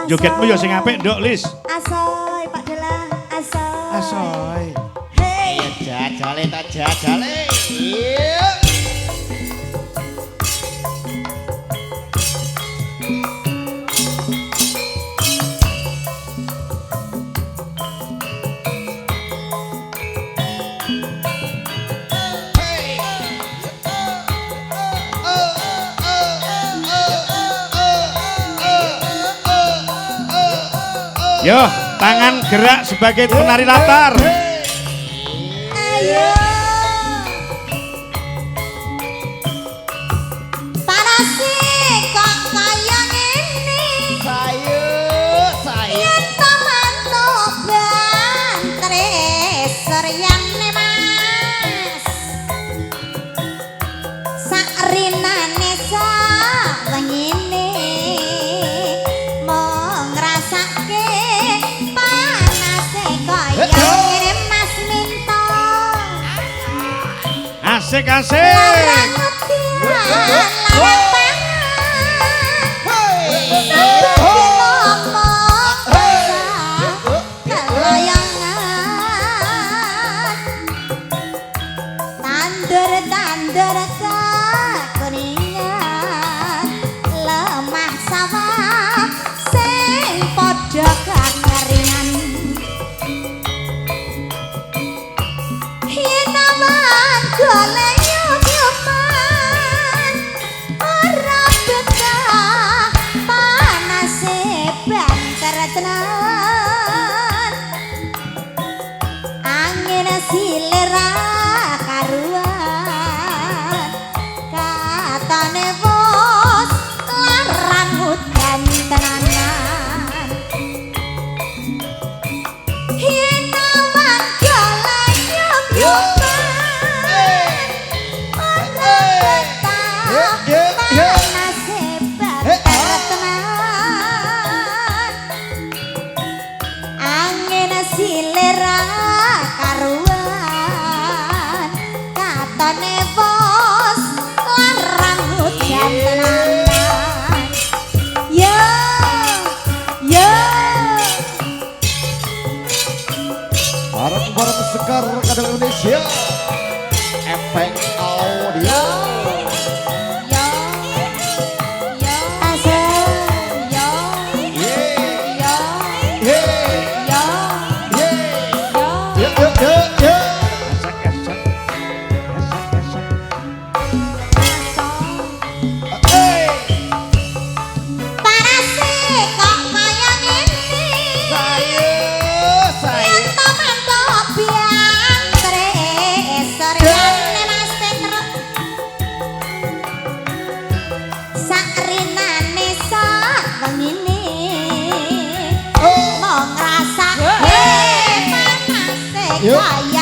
Jogetmu ya sing apik, Nduk, Lis. Asoy, Pak Dela, asoy. Asoy. Hey. Jajale ta jajale. Iya. Yo, tangan gerak sebagai penari latar. Ayo. Panase kok kaya ngene. Saya. Yen to mantu bantre seryane Mas. Sakrinane sawengine mong ngrasake panase kaya ngene Mas Minto. Asik-asik. Larang ngetian, larang pangan. Tandur kekuningan lemah sawah sing padha kekeringan. Yen awak golek nyuman ora betah panase banter tenan. Angin silera karuan katane bos larang hujan tenanan. Yen awak golek nyuman ora betah panase banter tenan. Angin silera karuan katane bos larang hujan tenanan. Yo yo Bareng-bareng Sekar Kadang Indonesia. Efek audio. yo yo asal yo Yeay. yo Yeay. yo Yeay. yo Yuk. Asik-asik. Asik-asik. Hey. Panase kok kaya ngene. Saya. Yen to mantu biantre seryane Mas Petro. Sakrinane sawengine Oh. mau ngrasake panase Yuk. kaya